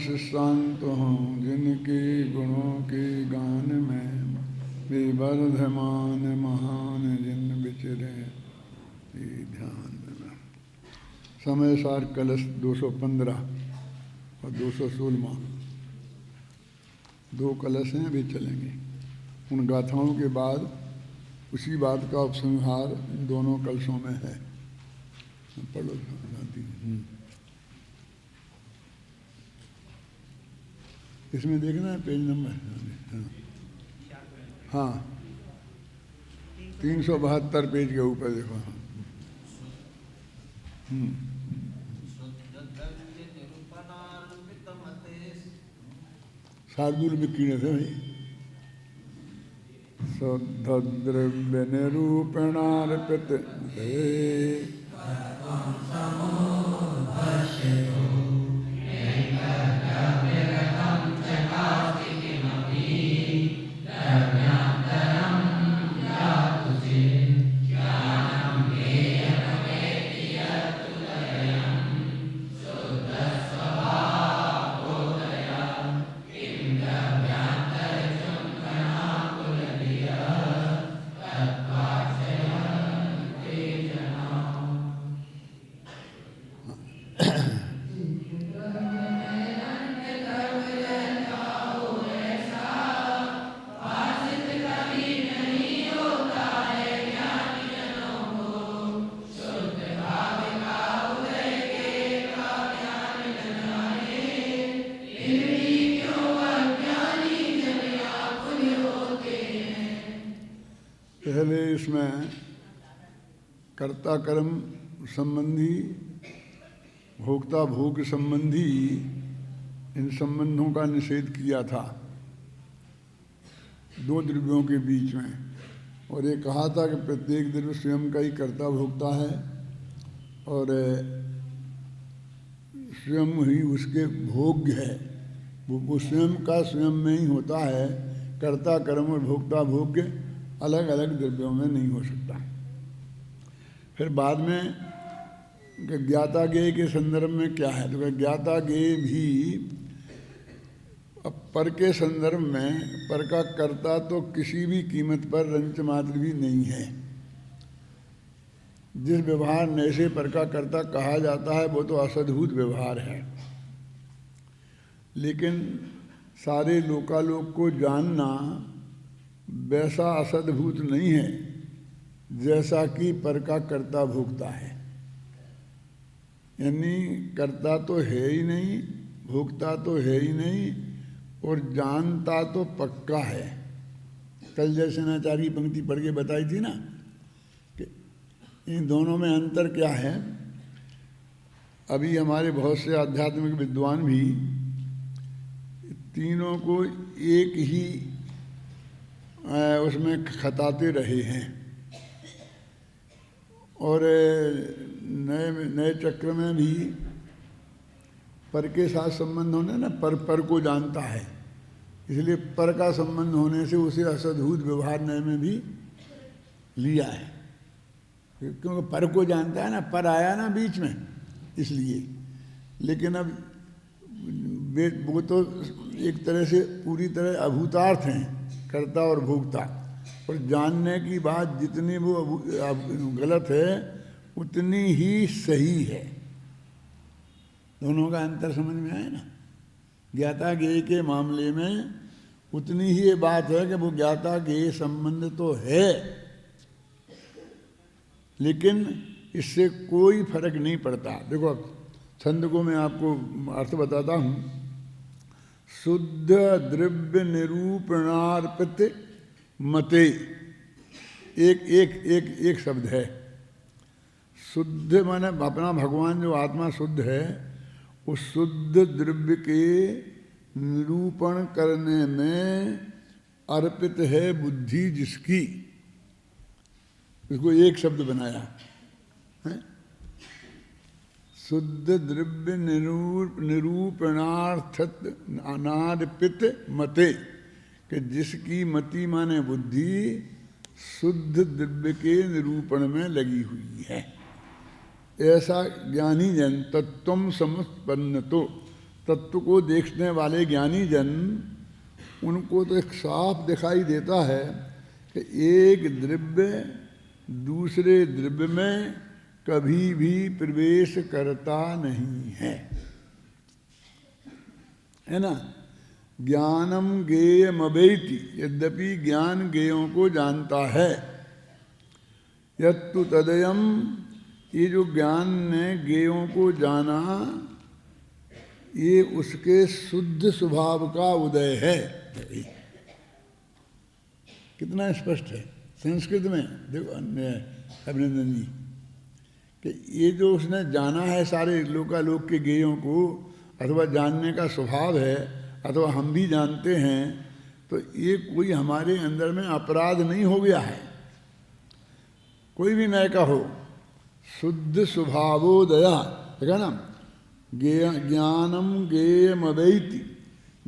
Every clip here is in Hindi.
शिष्टांत हूँ जिनके गुणों के गान में विवर्धमान महान जिन विचरे ध्यान में। समय सार कलश 215 और 216 दो कलश हैं, अभी चलेंगे। उन गाथाओं के बाद उसी बात का उपसंहार इन दोनों कलशों में है। पढ़ो। इसमें देखना है पेज नंबर। हाँ 372 पेज के ऊपर देखो। शार्दुल विकीर्ण थे भाई। शुद्धद्रव्य निरूपणार्पित पहले इसमें कर्ता कर्म संबंधी, भोक्ता भोग संबंधी इन संबंधों का निषेध किया था दो द्रव्यों के बीच में। और ये कहा था कि प्रत्येक द्रव्य स्वयं का ही कर्ता भोक्ता है और स्वयं ही उसके भोग्य है। वो स्वयं का स्वयं में ही होता है। कर्ता कर्म और भोक्ता भोग्य अलग अलग द्रव्यों में नहीं हो सकता। फिर बाद में ज्ञाता ज्ञेय के संदर्भ में क्या है, तो ज्ञाता ज्ञेय भी अब पर के संदर्भ में पर का कर्ता तो किसी भी कीमत पर रंच मात्र भी नहीं है। जिस व्यवहार नए से पर का कर्ता कहा जाता है वो तो असद्भुत व्यवहार है। लेकिन सारे लोकालोक को जानना वैसा असद्भुत नहीं है जैसा कि पर का कर्ता भोगता है। यानी कर्ता तो है ही नहीं, भोगता तो है ही नहीं और जानता तो पक्का है। कल जैसे नाचार्य की पंक्ति पढ़ के बताई थी ना कि इन दोनों में अंतर क्या है। अभी हमारे बहुत से आध्यात्मिक विद्वान भी तीनों को एक ही उसमें खताते रहे हैं और नए चक्र में भी पर के साथ संबंध होने ना, पर को जानता है, इसलिए पर का संबंध होने से उसे असद्भुत व्यवहार नए में भी लिया है। क्योंकि पर को जानता है ना, पर आया ना बीच में, इसलिए। लेकिन अब वो तो एक तरह से पूरी तरह अभूतार्थ हैं, कर्ता और भोक्ता। और जानने की बात जितनी वो गलत है उतनी ही सही है। दोनों का अंतर समझ में आया ना। ज्ञाता ज्ञेय के मामले में उतनी ही ये बात है कि वो ज्ञाता ज्ञेय संबंध तो है लेकिन इससे कोई फर्क नहीं पड़ता। देखो छंद को मैं आपको अर्थ बताता हूँ। शुद्ध द्रव्य निरूपणार्पित मते, एक शब्द है। शुद्ध माने अपना भगवान जो आत्मा शुद्ध है, उस शुद्ध द्रव्य के निरूपण करने में अर्पित है बुद्धि जिसकी, इसको एक शब्द बनाया है। शुद्ध द्रव्य निरूपणार्थत अनार्पित मते, कि जिसकी मति माने बुद्धि शुद्ध द्रव्य के निरूपण में लगी हुई है। ऐसा ज्ञानी जन तत्वम समुत्पन्न तो तत्व को देखने वाले ज्ञानी जन, उनको तो एक साफ दिखाई देता है कि एक द्रव्य दूसरे द्रव्य में कभी भी प्रवेश करता नहीं है ना। ज्ञानम ज्ञेयमवेति, यद्यपि ज्ञान ज्ञेयों को जानता है। यत्तु तदयम, ये जो ज्ञान ने ज्ञेयों को जाना, ये उसके शुद्ध स्वभाव का उदय है। कितना स्पष्ट है संस्कृत में, देखो अभिनंदन जी, कि ये जो उसने जाना है सारे लोकालोक के ज्ञेयों को, अथवा जानने का स्वभाव है, अथवा हम भी जानते हैं, तो ये कोई हमारे अंदर में अपराध नहीं हो गया है, कोई भी नए का हो। शुद्ध स्वभावोदया, देखा ना, ज्ञानम ज्ञेयमवेति,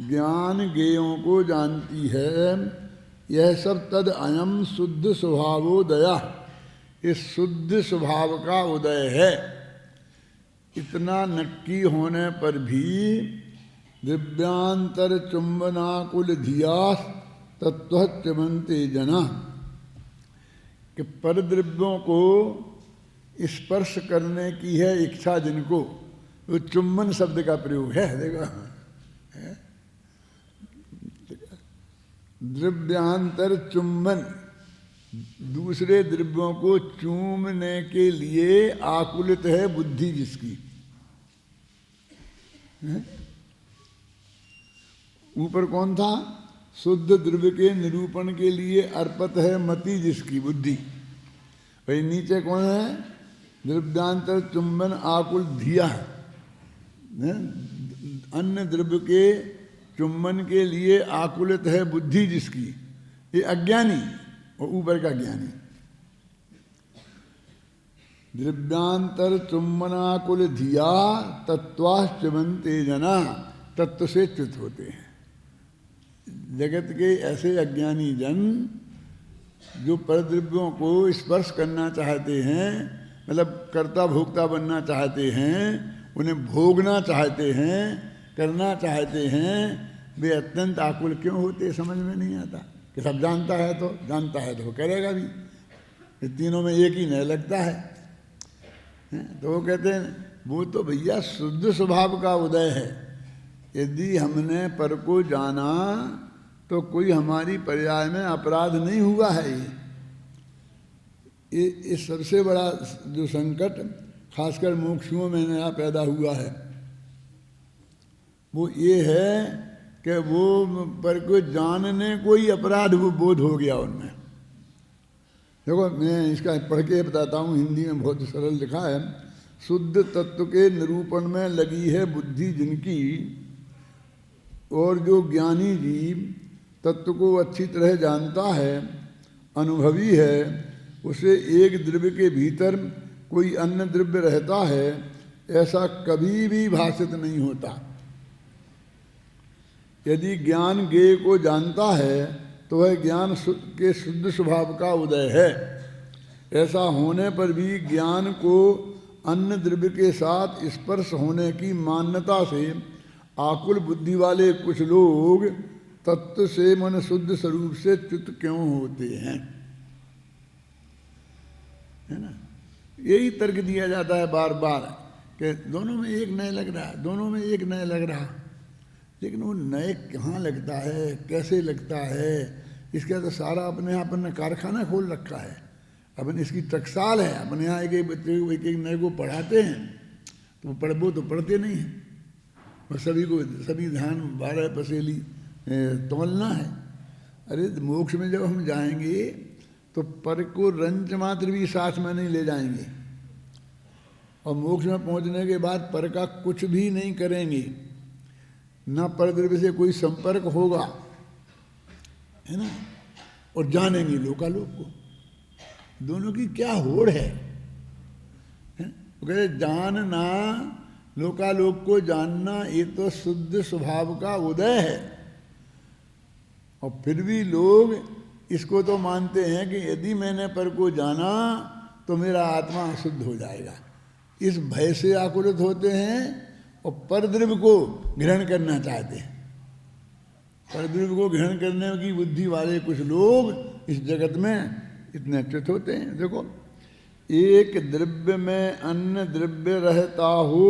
ज्ञान ज्ञेयों को जानती है। यह सब तद अयम शुद्ध स्वभावोदया, इस शुद्ध स्वभाव का उदय है। इतना नक्की होने पर भी दिव्यांतर चुंबनाकुल धियास तत्व चिमंते जना, कि परद्रव्यों को स्पर्श करने की है इच्छा जिनको, वो चुंबन शब्द का प्रयोग है। देखो, द्रव्यांतर चुंबन, दूसरे द्रव्यों को चूमने के लिए आकुलित है बुद्धि जिसकी। ऊपर कौन था? शुद्ध द्रव्य के निरूपण के लिए अर्पित है मति जिसकी, बुद्धि। भाई नीचे कौन है? द्रव्यांतर चुंबन आकुल धिया, अन्य द्रव्य के चुंबन के लिए आकुलित है बुद्धि जिसकी, ये अज्ञानी और ऊपर का ज्ञानी। द्रव्यांतर चुंबनाकुल धिया तत्वाश्चमन्ते जना, तत्व से च्युत होते हैं। जगत के ऐसे अज्ञानी जन जो परद्रव्यों को स्पर्श करना चाहते हैं, मतलब कर्ता भोक्ता बनना चाहते हैं, उन्हें भोगना चाहते हैं, करना चाहते हैं, वे अत्यंत आकुल क्यों होते समझ में नहीं आता। कि सब जानता है तो वो करेगा भी, ये तीनों में एक ही नहीं लगता है। तो वो कहते हैं वो तो भैया शुद्ध स्वभाव का उदय है। यदि हमने पर को जाना तो कोई हमारी पर्याय में अपराध नहीं हुआ है। ये सबसे बड़ा जो संकट खासकर मोक्षुओं में नया पैदा हुआ है वो ये है कि वो पर को जानने कोई अपराध वो बोध हो गया उनमें। देखो मैं इसका पढ़ के बताता हूँ, हिंदी में बहुत सरल लिखा है। शुद्ध तत्व के निरूपण में लगी है बुद्धि जिनकी, और जो ज्ञानी जीव तत्व को अच्छी तरह जानता है, अनुभवी है, उसे एक द्रव्य के भीतर कोई अन्य द्रव्य रहता है ऐसा कभी भी भाषित नहीं होता। यदि ज्ञान ज्ञेय को जानता है तो वह ज्ञान के शुद्ध स्वभाव का उदय है। ऐसा होने पर भी ज्ञान को अन्य द्रव्य के साथ स्पर्श होने की मान्यता से आकुल बुद्धि वाले कुछ लोग तत्व से मन शुद्ध स्वरूप से च्युत क्यों होते हैं, है ना। यही तर्क दिया जाता है बार बार कि दोनों में एक नए लग रहा है, दोनों में एक नए लग रहा। लेकिन वो नए कहाँ लगता है, कैसे लगता है, इसका तो सारा अपने यहाँ अपन ने कारखाना खोल रखा है। अपन इसकी टकसाल है। अपने यहाँ एक एक बच्चे को एक एक नए को पढ़ाते हैं तो वो तो पढ़ते नहीं हैं। और सभी ध्यान 12 पसेली तोलना है। अरे मोक्ष में जब हम जाएंगे तो पर को रंच मात्र भी साथ में नहीं ले जाएंगे, और मोक्ष में पहुंचने के बाद पर का कुछ भी नहीं करेंगे, ना पर द्रव्य से कोई संपर्क होगा, है ना, और जानेंगे लोकालोक को। दोनों की क्या होड़ है, वो कहते जानना, लोकालोक को जानना, ये तो शुद्ध स्वभाव का उदय है। और फिर भी लोग इसको तो मानते हैं कि यदि मैंने पर को जाना तो मेरा आत्मा अशुद्ध हो जाएगा। इस भय से आकुलित होते हैं और परद्रव्य को ग्रहण करना चाहते हैं। परद्रव्य को ग्रहण करने की बुद्धि वाले कुछ लोग इस जगत में इतने अच्युत होते हैं। देखो, एक द्रव्य में अन्य द्रव्य रहता हो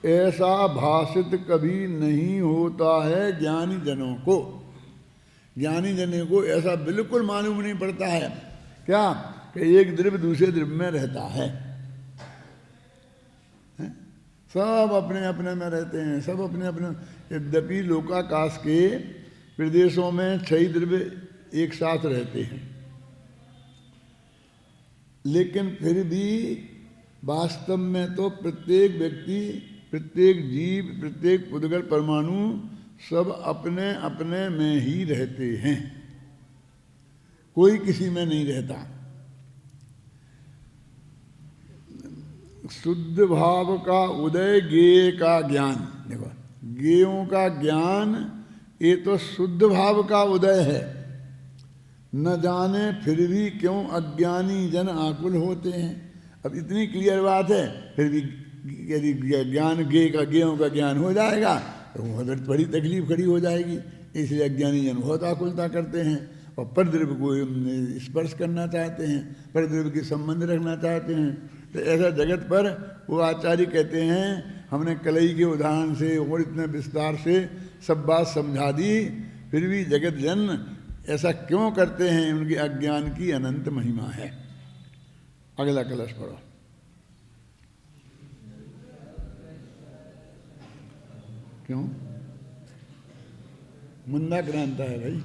ऐसा भाषित कभी नहीं होता है ज्ञानी जनों को। ज्ञानी जनों को ऐसा बिल्कुल मालूम नहीं पड़ता है क्या कि एक द्रव्य दूसरे द्रव्य में रहता है। सब अपने अपने में रहते हैं, सब अपने अपने। यद्यपि लोकाकाश के प्रदेशों में 6 द्रव्य एक साथ रहते हैं, लेकिन फिर भी वास्तव में तो प्रत्येक व्यक्ति, प्रत्येक जीव, प्रत्येक पुद्गल परमाणु सब अपने अपने में ही रहते हैं, कोई किसी में नहीं रहता। शुद्ध भाव का उदय, ज्ञेय का ज्ञान। देखो, ज्ञेयों का ज्ञान ये तो शुद्ध भाव का उदय है। न जाने फिर भी क्यों अज्ञानी जन आकुल होते हैं। अब इतनी क्लियर बात है, फिर भी यदि ज्ञान ज्ञेयों का ज्ञान हो जाएगा तो बहुत बड़ी तकलीफ खड़ी हो जाएगी। इसलिए अज्ञानी जन बहुत आकुलता करते हैं और परद्रव्य को स्पर्श करना चाहते हैं, परद्रव्य के संबंध रखना चाहते हैं। तो ऐसा जगत पर वो आचार्य कहते हैं, हमने कलई के उदाहरण से और इतने विस्तार से सब बात समझा दी, फिर भी जगत जन ऐसा क्यों करते हैं? उनके अज्ञान की अनंत महिमा है। अगला कलश पढ़ो। क्यों मुंदा क्रांता है भाई?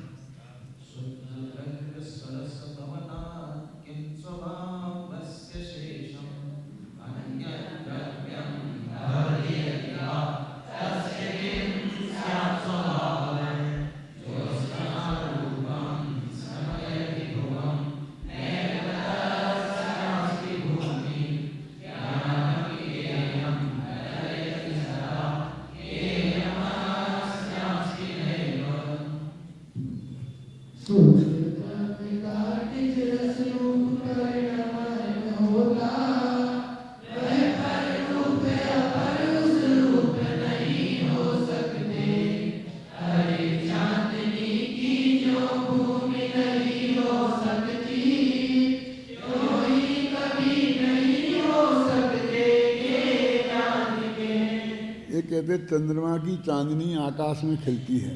चंद्रमा की चांदनी आकाश में खिलती है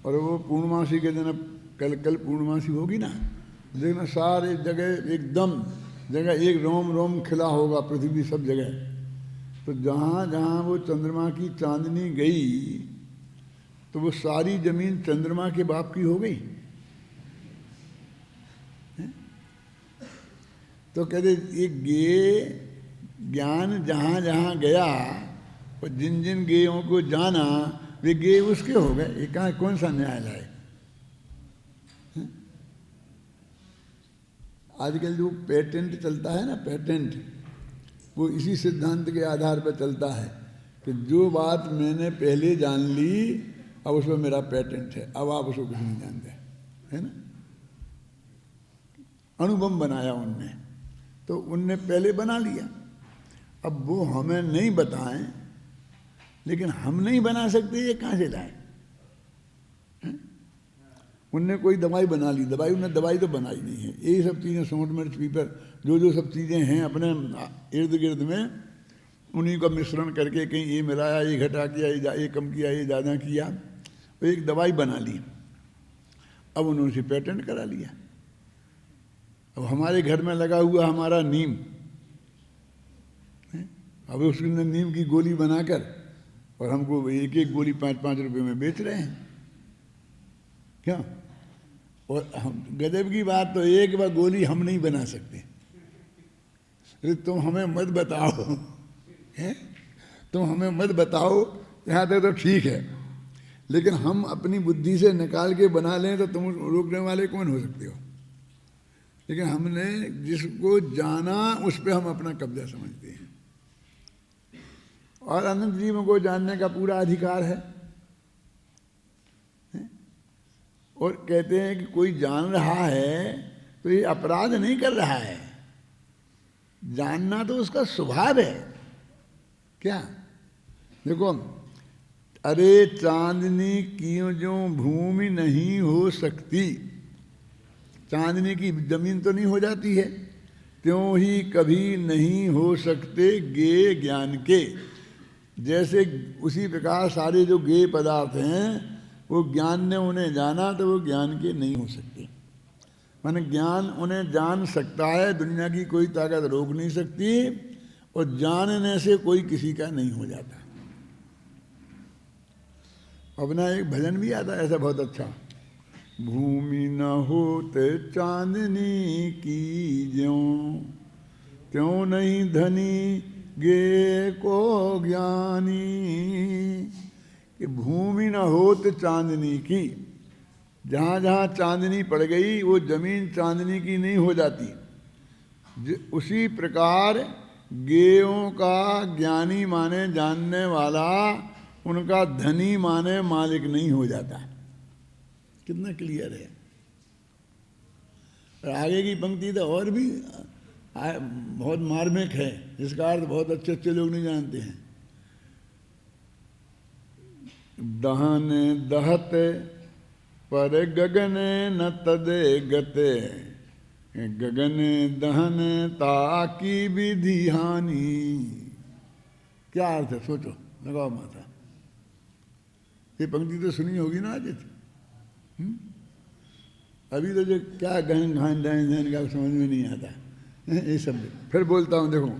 और वो पूर्णमासी के दिन, कल पूर्णमासी होगी ना, देखना सारे जगह एकदम जगह एक रोम रोम खिला होगा, पृथ्वी सब जगह। तो जहाँ जहाँ वो चंद्रमा की चांदनी गई तो वो सारी जमीन चंद्रमा के बाप की हो गई। तो कहते एक ज्ञान जहाँ जहाँ गया और जिन जिन गेयों को जाना वे गे उसके हो गए। ये कहाँ कौन सा न्यायालय है? आजकल जो पेटेंट चलता है ना, पेटेंट, वो इसी सिद्धांत के आधार पर चलता है कि जो बात मैंने पहले जान ली अब उसमें मेरा पेटेंट है, अब आप उसको कुछ नहीं जानते, है ना। अनुभव बनाया उनने, तो उनने पहले बना लिया। अब वो हमें नहीं बताएं, लेकिन हम नहीं बना सकते, ये कहाँ से लाए? उनने कोई दवाई बना ली, उन्हें दवाई तो बनाई नहीं है। यही सब चीज़ें, सोंठ मिर्च पीपर, जो सब चीज़ें हैं अपने इर्द गिर्द में, उन्हीं का मिश्रण करके कहीं ये मिलाया, ये घटा किया, ये कम किया, ये ज़्यादा किया, तो एक दवाई बना ली। अब उन्होंने उसे पेटेंट करा लिया। अब हमारे घर में लगा हुआ हमारा नीम, अब उसने नीम की गोली बनाकर और हमको एक एक गोली 5-5 रुपए में बेच रहे हैं, क्या? और हम, गजब की बात तो एक बार गोली हम नहीं बना सकते। अरे तुम हमें मत बताओ, हैं? तुम हमें मत बताओ, यहाँ तक तो ठीक है, लेकिन हम अपनी बुद्धि से निकाल के बना लें तो तुम रोकने वाले कौन हो सकते हो? लेकिन हमने जिसको जाना उस पर हम अपना कब्जा समझते हैं, और अनंत जीवों को जानने का पूरा अधिकार है। और कहते हैं कि कोई जान रहा है तो ये अपराध नहीं कर रहा है, जानना तो उसका स्वभाव है। क्या? देखो, अरे चांदनी क्यों जो भूमि नहीं हो सकती, चांदनी की जमीन तो नहीं हो जाती है, त्यों ही कभी नहीं हो सकते गे ज्ञान के। जैसे उसी प्रकार सारे जो गे पदार्थ हैं वो ज्ञान ने उन्हें जाना तो वो ज्ञान के नहीं हो सकते। माने ज्ञान उन्हें जान सकता है, दुनिया की कोई ताकत रोक नहीं सकती, और जानने से कोई किसी का नहीं हो जाता। अपना एक भजन भी आता है ऐसा बहुत अच्छा, भूमि न होते चांदनी की ज्यों, त्यों नहीं धनी गे को ज्ञानी। कि भूमि न होत चांदनी की, जहाँ जहाँ चांदनी पड़ गई वो जमीन चांदनी की नहीं हो जाती। उसी प्रकार गेयों का ज्ञानी माने जानने वाला, उनका धनी माने मालिक नहीं हो जाता। कितना क्लियर है। और आगे की पंक्ति तो और भी बहुत मार्मिक है, जिसका अर्थ बहुत अच्छे अच्छे लोग नहीं जानते हैं। दहन दहत पर गगन न तदे गते, गगन दहन ताकी विधि हानि। क्या अर्थ है सोचो, लगाओ माथा। ये पंक्ति तो सुनी होगी ना आज। अभी तो जो क्या गहन घान डहन धहन का समझ में नहीं आता ये सब। फिर बोलता हूँ, देखो,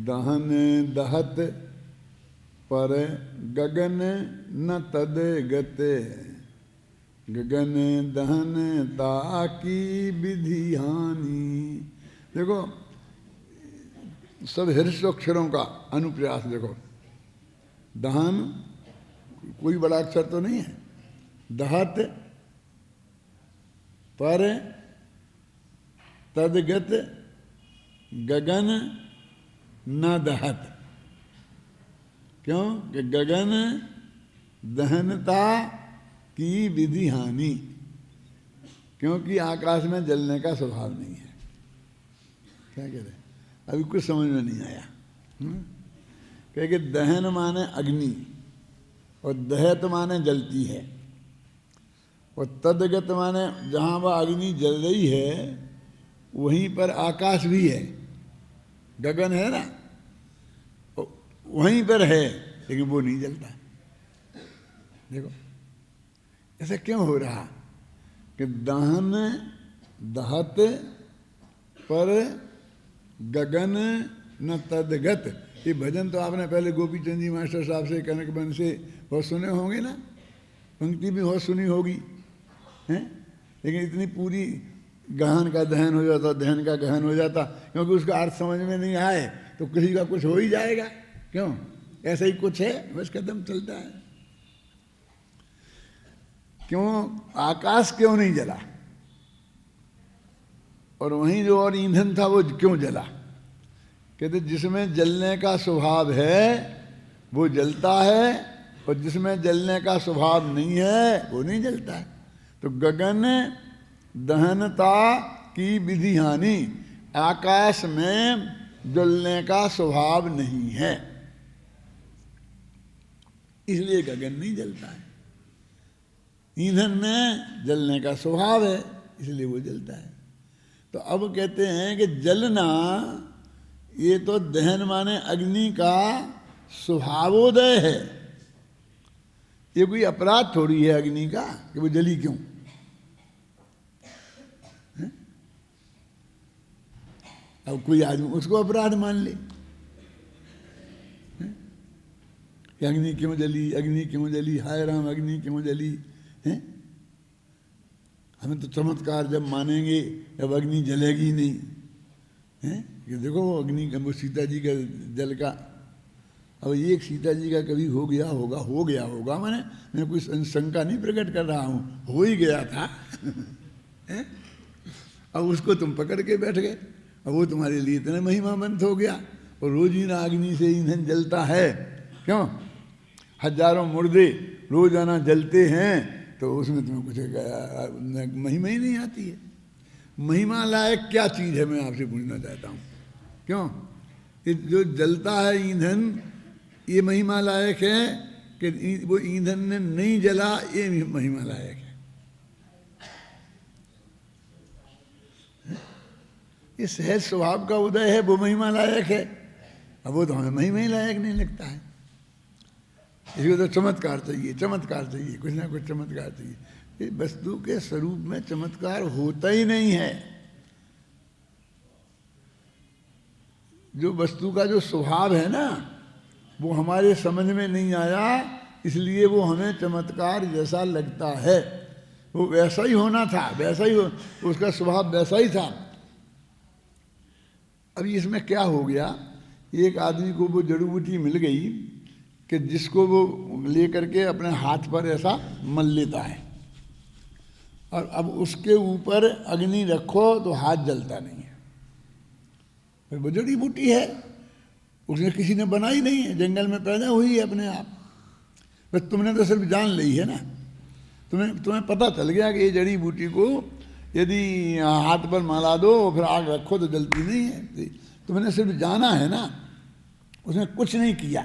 दहन दहत पर गगन न तद गते, गगन दहन ताकी विधि हानि। देखो सब हर्षाक्षरों का अनुप्रयास। देखो, दहन कोई बड़ा अक्षर तो नहीं है, दहत पर तदगत गगन न दहत। क्यों? कि गगन दहनता की विधि हानि, क्योंकि आकाश में जलने का स्वभाव नहीं है। क्या कह रहे? अभी कुछ समझ में नहीं आया। क्योंकि दहन माने अग्नि और दहत माने जलती है, और तदगत माने जहाँ वह अग्नि जल रही है वहीं पर आकाश भी है। गगन है ना, वहीं पर है, लेकिन वो नहीं जलता। देखो ऐसा क्यों हो रहा कि दहन दहत पर गगन न तदगत। ये भजन तो आपने पहले गोपीचंद जी मास्टर साहब से, कनकबन से बहुत सुने होंगे ना, पंक्ति भी बहुत सुनी होगी हैं। लेकिन इतनी पूरी गहन का दहन हो जाता, दहन का गहन हो जाता, क्योंकि उसका अर्थ समझ में नहीं आए तो किसी का कुछ हो ही जाएगा। क्यों? ऐसा ही कुछ है, बस कदम चलता है। क्यों आकाश क्यों नहीं जला, और वहीं जो और ईंधन था वो क्यों जला? कहते जिसमें जलने का स्वभाव है वो जलता है, और जिसमें जलने का स्वभाव नहीं है वो नहीं जलता है। तो गगन दहनता की विधि हानि, आकाश में जलने का स्वभाव नहीं है, इसलिए गगन नहीं जलता है। ईंधन में जलने का स्वभाव है, इसलिए वो जलता है। तो अब कहते हैं कि जलना ये तो दहन माने अग्नि का स्वभावोदय है। ये कोई अपराध थोड़ी है अग्नि का कि वो जली क्यों। अब कोई आदमी उसको अपराध मान ले कि अग्नि क्यों जली, अग्नि क्यों जली, हाय राम अग्नि क्यों जली हैं। हमें तो चमत्कार जब मानेंगे जब अग्नि जलेगी नहीं हैं। कि देखो वो अग्नि का, वो सीता जी का जल का, अब एक सीता जी का कभी हो गया होगा मैं कोई शंका नहीं प्रकट कर रहा हूँ, हो ही गया था अब उसको तुम पकड़ के बैठ गए, अब वो तुम्हारे लिए इतना महिमामंत हो गया। और रोजीना अग्नि से ईंधन जलता है। क्यों? हजारों मुर्दे रोजाना जलते हैं, तो उसमें तुम्हें कुछ महिमा ही नहीं आती है। महिमा लायक क्या चीज़ है, मैं आपसे पूछना चाहता हूँ। क्यों? जो जलता है ईंधन ये महिमा लायक है कि वो ईंधन ने नहीं जला, ये महिमा लायक है। ये सहज स्वभाव का उदय है, वो महिमा लायक है। अब वो तो हमें महिमा ही लायक नहीं लगता है। इसको तो चमत्कार चाहिए, चमत्कार चाहिए, कुछ ना कुछ चमत्कार चाहिए। ये वस्तु के स्वरूप में चमत्कार होता ही नहीं है। जो वस्तु का जो स्वभाव है ना, वो हमारे समझ में नहीं आया, इसलिए वो हमें चमत्कार जैसा लगता है। वो वैसा ही होना था, वैसा ही उसका स्वभाव वैसा ही था। अभी इसमें क्या हो गया, एक आदमी को वो जड़ी बूटी मिल गई कि जिसको वो लेकर के अपने हाथ पर ऐसा मल लेता है, और अब उसके ऊपर अग्नि रखो तो हाथ जलता नहीं है। फिर वो जड़ी बूटी है, उसने किसी ने बनाई नहीं है, जंगल में पैदा हुई है अपने आप। बस तुमने तो सिर्फ जान ली है ना, तुम्हें पता चल गया कि ये जड़ी बूटी को यदि हाथ पर माला दो फिर आग रखो तो जलती नहीं है। तुमने सिर्फ जाना है ना, उसने कुछ नहीं किया,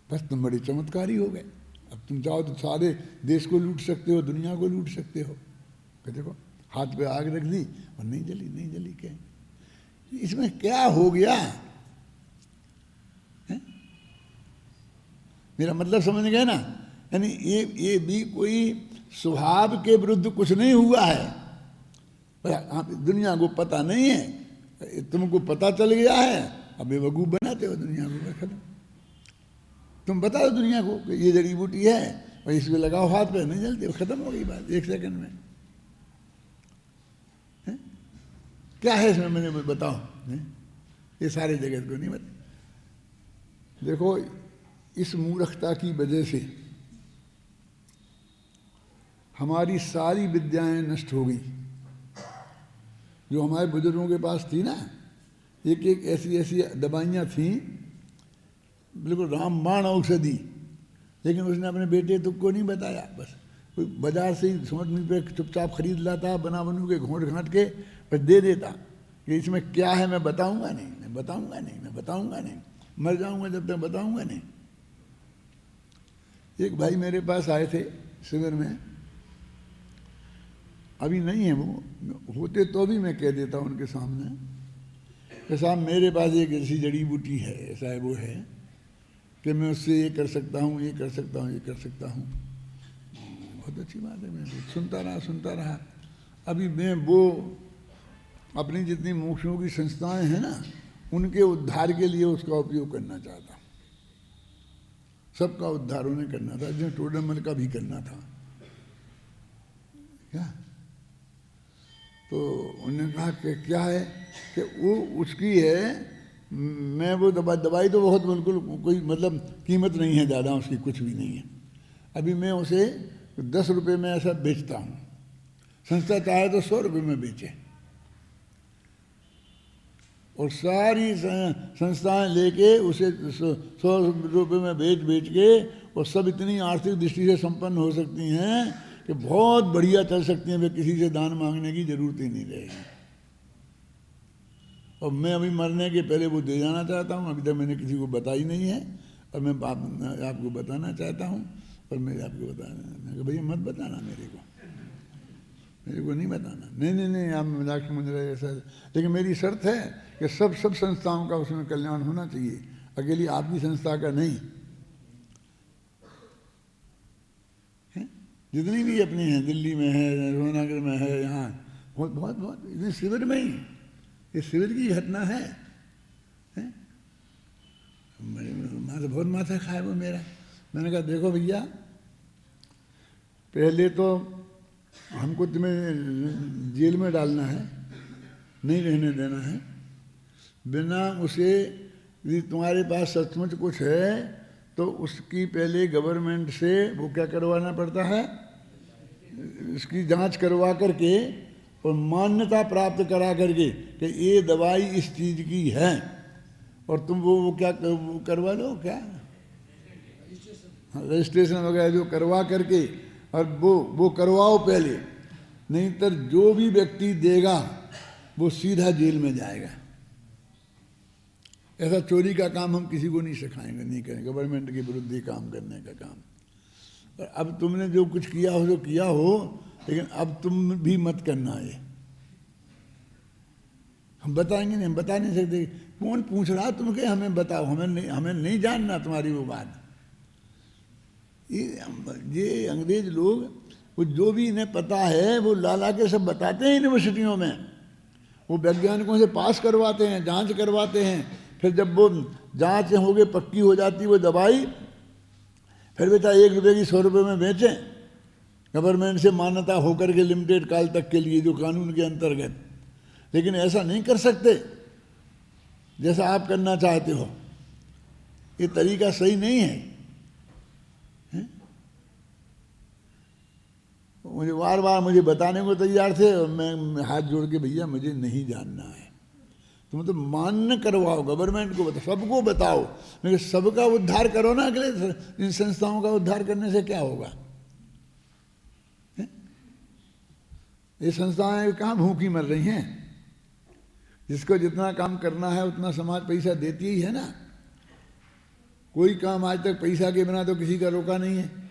बस तुम बड़ी चमत्कारी हो गए। अब तुम चाहो तो सारे देश को लूट सकते हो, दुनिया को लूट सकते हो। कि देखो हाथ पे आग रख दी और नहीं जली, नहीं जली। क्या इसमें क्या हो गया है? मेरा मतलब समझ गए ना? यानी ये भी कोई स्वभाव के विरुद्ध कुछ नहीं हुआ है। दुनिया को पता नहीं है, तुमको पता चल गया है, अब बेवकूफ बनाते हो दुनिया को। खत्म। तुम बता दो दुनिया को कि ये जड़ी बूटी है और इसमें लगाओ हाथ पे, नहीं जलते, खत्म हो गई बात 1 सेकंड में। है? क्या है इसमें, मैंने बताओ। ये सारे जगत को नहीं बता। देखो इस मूर्खता की वजह से हमारी सारी विद्याएं नष्ट हो गई। जो हमारे बुजुर्गों के पास थी ना, एक एक ऐसी ऐसी दवाइयाँ थीं, बिल्कुल रामबाण औषधि, लेकिन उसने अपने बेटे तुक को नहीं बताया। बस कोई बाजार से ही समझ में पे चुपचाप खरीद लाता, बना बनू के घोंट घाट के बस दे देता कि इसमें क्या है मैं बताऊंगा नहीं, मैं बताऊंगा नहीं, मैं बताऊंगा नहीं, मर जाऊंगा जब तक बताऊंगा नहीं। एक भाई मेरे पास आए थे शिविर में, अभी नहीं है वो, होते तो भी मैं कह देता हूँ उनके सामने कि साहब मेरे पास एक ऐसी जड़ी बूटी है, ऐसा है वो है कि मैं उससे ये कर सकता हूँ, ये कर सकता हूँ, ये कर सकता हूँ। बहुत अच्छी बात है। मैं सुनता रहा। अभी मैं वो अपनी जितनी मोक्षों की संस्थाएं हैं ना, उनके उद्धार के लिए उसका उपयोग करना चाहता हूँ। सबका उद्धार उन्हें करना था, जो टोडरमल का भी करना था। क्या तो उन्होंने कहा कि क्या है कि वो उसकी है, मैं वो दवाई तो बहुत बिल्कुल कोई मतलब कीमत नहीं है ज़्यादा, उसकी कुछ भी नहीं है। अभी मैं उसे 10 रुपये में ऐसा बेचता हूँ, संस्था चाहे तो 100 रुपये में बेचे, और सारी संस्थाएं लेके उसे 100 रुपये में बेच के, और सब इतनी आर्थिक दृष्टि से संपन्न हो सकती हैं कि बहुत बढ़िया चल सकती हैं, वे किसी से दान मांगने की जरूरत ही नहीं रहेगी। और मैं अभी मरने के पहले वो दे जाना चाहता हूँ, अभी तक मैंने किसी को बताई नहीं है, और मैं आपको बताना चाहता हूँ। और मैं आपको बताना, भैया मत बताना मेरे को नहीं बताना। नहीं आप मजाक समझ रहे ऐसा, लेकिन मेरी शर्त है कि सब संस्थाओं का उसमें कल्याण होना चाहिए, अकेली आपकी संस्था का नहीं। जितनी भी अपनी हैं, दिल्ली में है, रोहनगर में है, यहाँ बहुत इतने शिविर में ही, ये शिविर की घटना है। मेरे बहुत माथा खाया वो मेरा। मैंने कहा देखो भैया, पहले तो हमको तुम्हें जेल में डालना है, नहीं रहने देना है, बिना उसे यदि तुम्हारे पास सचमुच कुछ है तो उसकी पहले गवर्नमेंट से वो क्या करवाना पड़ता है, इसकी जांच करवा करके और मान्यता प्राप्त करा करके कि ये दवाई इस चीज़ की है, और तुम वो क्या करवा लो, क्या रजिस्ट्रेशन वगैरह जो करवा करके, और वो करवाओ पहले, नहीं तो जो भी व्यक्ति देगा वो सीधा जेल में जाएगा। ऐसा चोरी का काम हम किसी को नहीं सिखाएंगे, नहीं करेंगे, गवर्नमेंट के विरुद्ध ही काम करने का काम। और अब तुमने जो कुछ किया हो जो किया हो, लेकिन अब तुम भी मत करना ये। हम बताएंगे नहीं, हम बता नहीं सकते। कौन पूछ रहा तुम के हमें बताओ, हमें नहीं जानना तुम्हारी वो बात। ये अंग्रेज लोग वो जो भी इन्हें पता है वो ला के सब बताते हैं यूनिवर्सिटियों में। वो वैज्ञानिकों से पास करवाते हैं, जांच करवाते हैं। फिर जब वो जांच हो गई, पक्की हो जाती वो दवाई, फिर बेटा 1 रुपये की 100 रुपये में बेचें, गवर्नमेंट से मान्यता होकर के लिमिटेड काल तक के लिए, जो कानून के अंतर्गत। लेकिन ऐसा नहीं कर सकते जैसा आप करना चाहते हो। ये तरीका सही नहीं है। मुझे बार बार मुझे बताने को तैयार थे, और मैं हाथ जोड़ के, भैया मुझे नहीं जानना है, तुम तो मान्य करवाओ, गवर्नमेंट को बताओ, सबको बताओ, लेकिन सबका उद्धार करो ना। अगले इन संस्थाओं का उद्धार करने से क्या होगा? ये संस्थाएं कहाँ भूखी मर रही हैं? जिसको जितना काम करना है उतना समाज पैसा देती ही है ना। कोई काम आज तक पैसा के बिना तो किसी का रोका नहीं है।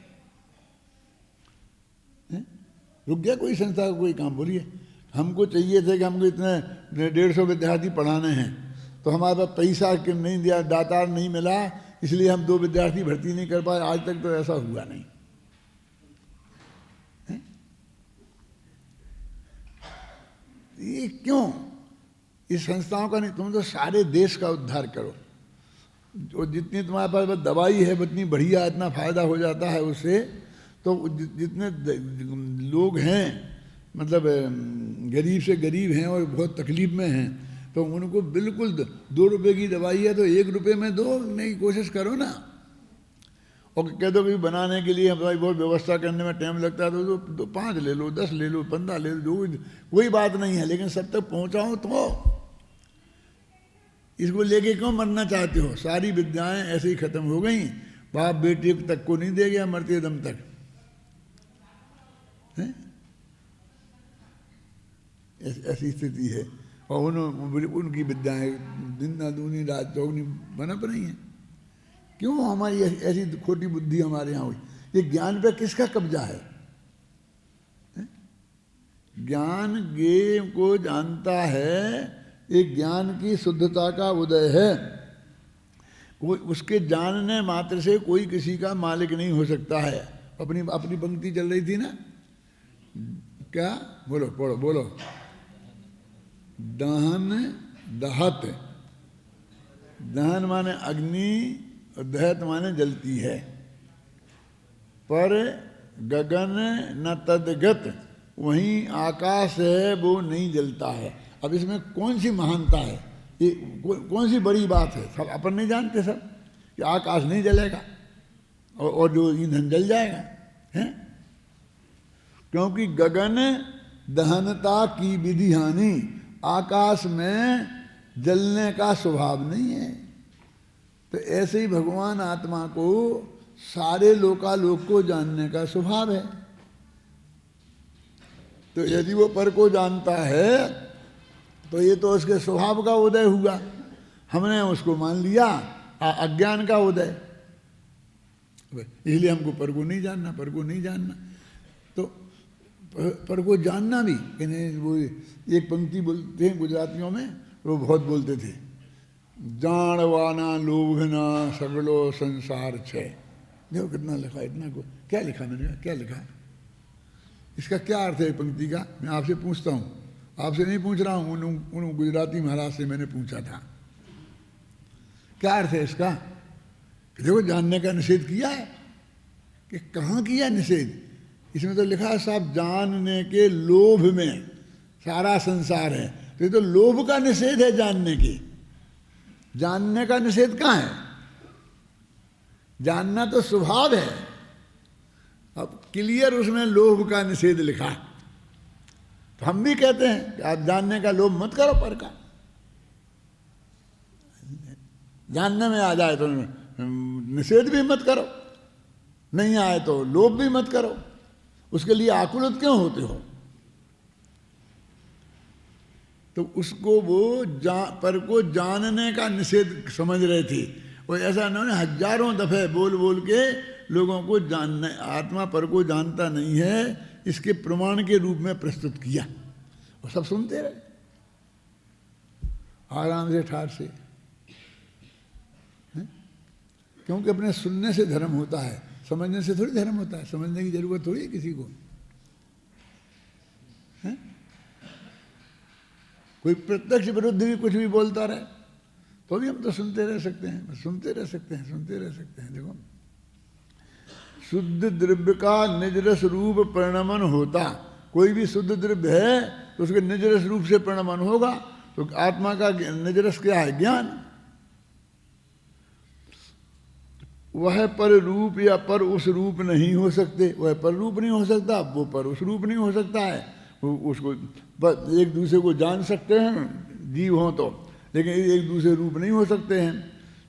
रुक गया कोई संस्था का कोई काम? बोलिए। हमको चाहिए थे कि हमको इतने 150 विद्यार्थी पढ़ाने हैं, तो हमारे पास पैसा नहीं दिया, दातार नहीं मिला, इसलिए हम 2 विद्यार्थी भर्ती नहीं कर पाए। आज तक तो ऐसा हुआ नहीं। ये क्यों? इस संस्थाओं का नहीं, तुम तो सारे देश का उद्धार करो। जो जितनी तुम्हारे पास दवाई है उतनी बढ़िया, इतना फायदा हो जाता है उससे। तो जितने लोग हैं, मतलब गरीब से गरीब हैं और बहुत तकलीफ में हैं, तो उनको बिल्कुल 2 रुपये की दवाई है तो 1 रुपये में दो नहीं, कोशिश करो ना। और कह दो कि बनाने के लिए हमारी बहुत व्यवस्था करने में टाइम लगता है, तो 5 ले लो, 10 ले लो, 15 ले लो, कोई बात नहीं है, लेकिन सब तक पहुँचाओ तो। इसको लेके क्यों मरना चाहते हो? सारी विद्याएं ऐसे ही खत्म हो गई। बाप बेटे तक को नहीं दे गया मरते दम तक। ऐसी स्थिति है। और उनकी विद्याएं दिन ना दूनी रात चौगनी बनप रही हैं। क्यों हमारी ऐसी खोटी बुद्धि हमारे यहाँ हुई? ये ज्ञान पे किसका कब्जा है? ज्ञान ज्ञेय को जानता है, एक ज्ञान की शुद्धता का उदय है। कोई उसके जानने मात्र से कोई किसी का मालिक नहीं हो सकता है। अपनी पंक्ति चल रही थी ना, क्या बोलो, पढ़ो, बोलो। दहन दहत, दहन माने अग्नि और दहत माने जलती है। पर गगन न तदगत, वहीं आकाश है वो नहीं जलता है। अब इसमें कौन सी महानता है? ये कौन सी बड़ी बात है? सब अपन नहीं जानते सब कि आकाश नहीं जलेगा और जो ईंधन जल जाएगा, हैं? क्योंकि गगन दहनता की विधि हानि, आकाश में जलने का स्वभाव नहीं है। तो ऐसे ही भगवान आत्मा को सारे लोकालोक को जानने का स्वभाव है। तो यदि वो पर को जानता है तो ये तो उसके स्वभाव का उदय हुआ। हमने उसको मान लिया अज्ञान का उदय। इसलिए हमको पर को नहीं जानना, पर को नहीं जानना। तो पर को जानना भी, वो एक पंक्ति बोलते हैं गुजरातियों में, वो बहुत बोलते थे, जानवाना लोभना सगलो संसार छे। देखो कितना लिखा है, इतना को क्या लिखा मैंने, क्या लिखा है? इसका क्या अर्थ है पंक्ति का? मैं आपसे पूछता हूँ, आपसे नहीं पूछ रहा हूँ, उन गुजराती महाराज से मैंने पूछा था, क्या अर्थ है इसका? देखो जानने का निषेध किया है कि कहाँ किया निषेध? इसमें तो लिखा है साहब, जानने के लोभ में सारा संसार है। तो ये तो लोभ का निषेध है जानने की। जानने का निषेध कहाँ है? जानना तो स्वभाव है। अब क्लियर उसमें लोभ का निषेध लिखा। तो हम भी कहते हैं कि आप जानने का लोभ मत करो, पर का जानने में आ जाए तो निषेध भी मत करो, नहीं आए तो लोभ भी मत करो। उसके लिए आकुलित क्यों होते हो? तो उसको वो पर को जानने का निषेध समझ रहे थे। और ऐसा उन्होंने हजारों दफे बोल बोल के लोगों को जानना, आत्मा पर को जानता नहीं है, इसके प्रमाण के रूप में प्रस्तुत किया। और सब सुनते रहे आराम से, ठाठ से, क्योंकि अपने सुनने से धर्म होता है, समझने से थोड़ी धर्म होता है। समझने की जरूरत थोड़ी है किसी को, है? कोई प्रत्यक्ष विरुद्ध भी कुछ भी बोलता रहे तो भी हम तो सुनते रह सकते हैं, सुनते रह सकते हैं, सुनते रह सकते हैं। देखो, शुद्ध द्रव्य का निज रस रूप परिणमन होता। कोई भी शुद्ध द्रव्य है तो उसके निज रस रूप से परिणमन होगा। तो आत्मा का निज रस क्या है? ज्ञान। वह पर रूप या पर उस रूप नहीं हो सकते। वह पर रूप नहीं हो सकता, वो पर उस रूप नहीं हो सकता है। वो उसको एक दूसरे को जान सकते हैं जीव हों तो, लेकिन एक दूसरे रूप नहीं हो सकते हैं।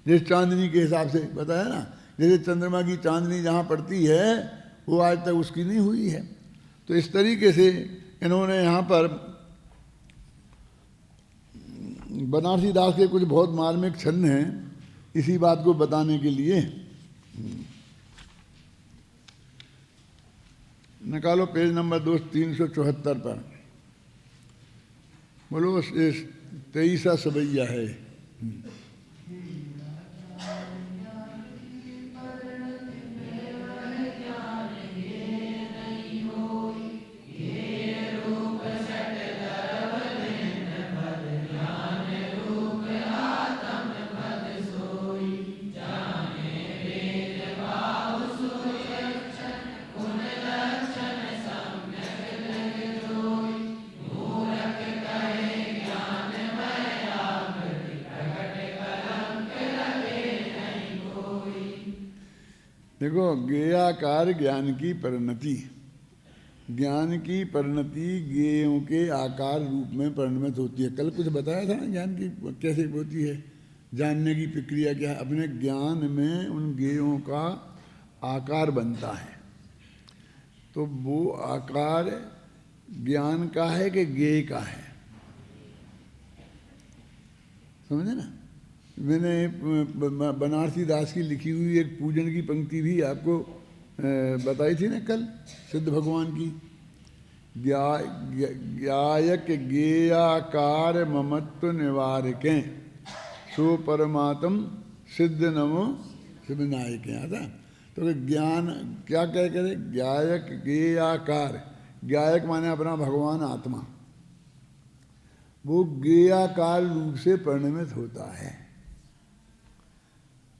जैसे चांदनी के हिसाब से बताया ना, जैसे चंद्रमा की चांदनी जहाँ पड़ती है वो आज तक उसकी नहीं हुई है। तो इस तरीके से इन्होंने यहाँ पर बनारसी दास के कुछ बहुत मार्मिक छंद हैं इसी बात को बताने के लिए। निकालो पेज नंबर 374 पर। बोलो 23 सवैया है। देखो, ज्ञेयाकार ज्ञान की परिणति, ज्ञान की परिणति ज्ञेयों के आकार रूप में परिणमित होती है। कल कुछ बताया था ना ज्ञान की कैसे होती है, जानने की प्रक्रिया क्या है। अपने ज्ञान में उन ज्ञेयों का आकार बनता है। तो वो आकार ज्ञान का है कि ज्ञेय का है, समझे ना। मैंने बनारसी दास की लिखी हुई एक पूजन की पंक्ति भी आपको बताई थी ना कल, सिद्ध भगवान की। ज्ञायक ज्ञेयाकार ममत्व निवारकें सो परमात्म सिद्ध नमो शिवनायक। आता तो ज्ञान क्या कह करे? ज्ञायक ज्ञेयाकार, ज्ञायक माने अपना भगवान आत्मा, वो ज्ञेयाकार रूप से परिणमित होता है।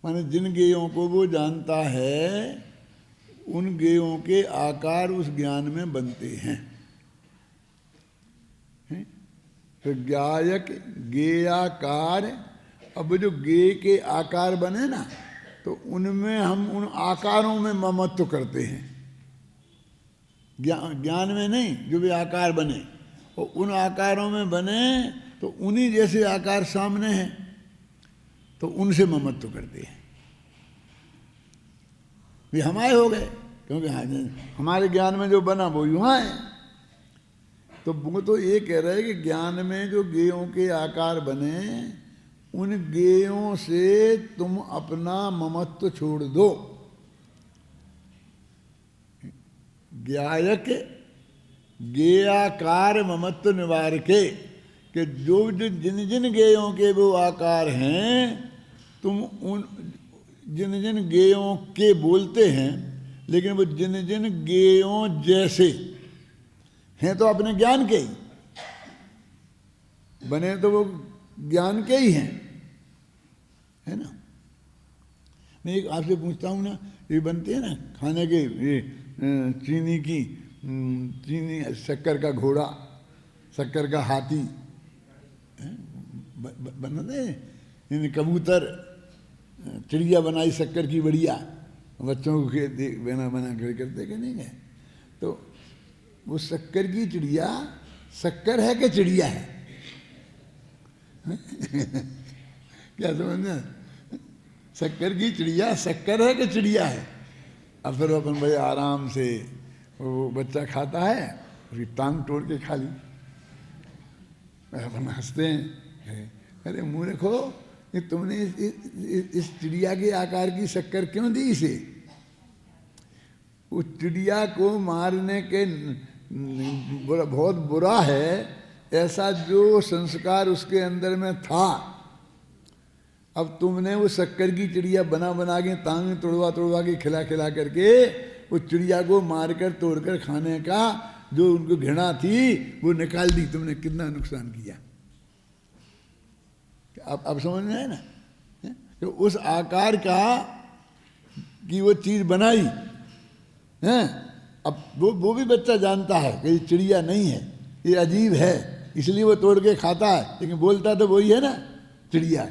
माने जिन ज्ञेयों को वो जानता है उन ज्ञेयों के आकार उस ज्ञान में बनते हैं। तो ज्ञायक ज्ञेयाकार, अब जो ज्ञेय के आकार बने ना तो उनमें हम उन आकारों में ममत्व करते हैं। ज्ञान में नहीं, जो भी आकार बने और उन आकारों में बने तो उन्हीं जैसे आकार सामने हैं तो उनसे ममत्व करते हैं। वे हमारे हो गए, क्योंकि हमारे ज्ञान में जो बना वो यहाँ है। तो वो तो ये कह रहे हैं कि ज्ञान में जो ज्ञेयों के आकार बने उन ज्ञेयों से तुम अपना ममत्व छोड़ दो। ज्ञायक ज्ञेयाकार ममत्व निवारके, कि जो जिन जिन ज्ञेयों के वो आकार हैं तुम उन जिन जिन ज्ञेयों के बोलते हैं, लेकिन वो जिन जिन ज्ञेयों जैसे हैं तो अपने ज्ञान के ही बने, तो वो ज्ञान के ही हैं, है ना। मैं एक आपसे पूछता हूँ ना, ये बनते हैं ना खाने के, ये चीनी की चीनी शक्कर का घोड़ा, शक्कर का हाथी बनाते हैं। कबूतर, चिड़िया बनाई शक्कर की बढ़िया, बच्चों को बना बना कर करते कि नहीं है। तो वो शक्कर की चिड़िया शक्कर है कि चिड़िया है? क्या समझना? शक्कर की चिड़िया शक्कर है कि चिड़िया है? अब फिर अपन भाई आराम से वो बच्चा खाता है, उसकी टांग तोड़ के खा ली, हम हंसते हैं, अरे मूर्खो, ये तुमने इस चिड़िया के आकार की शक्कर क्यों दी इसे? उस चिड़िया को मारने के बहुत बुरा है ऐसा जो संस्कार उसके अंदर में था, अब तुमने वो शक्कर की चिड़िया बना बना के टांग तोड़वा तोड़वा के खिला खिला करके उस चिड़िया को मारकर तोड़कर खाने का जो उनको घृणा थी वो निकाल दी तुमने। कितना नुकसान किया। अब समझ में है ना? तो उस आकार का की वो चीज बनाई है। अब वो भी बच्चा जानता है कि ये चिड़िया नहीं है, ये अजीब है, इसलिए वो तोड़ के खाता है, लेकिन बोलता तो वही है ना, चिड़िया।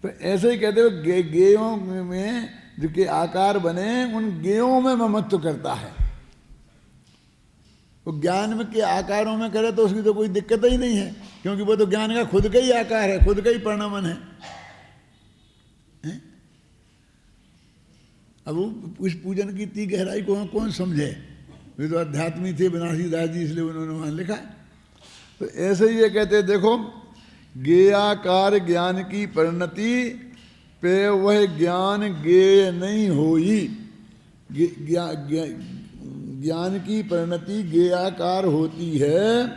तो ऐसे ही कहते हो गेयों में जो के आकार बने उन गेयों में ममत्व करता है। वो ज्ञान में के आकारों में करे तो उसकी तो कोई दिक्कत ही नहीं है, क्योंकि वो तो ज्ञान का खुद का ही आकार है, खुद का ही परिणामन है। अब उस पूजन की इतनी गहराई को कौन समझे? वे तो अध्यात्मी थे बनारसी दास जी, इसलिए उन्होंने वहां लिखा। तो ऐसे ही ये कहते देखो, गेयाकार ज्ञान की परिणति पे वह ज्ञान गेय नहीं होई। ज्ञान की परिणति गेयाकार होती है,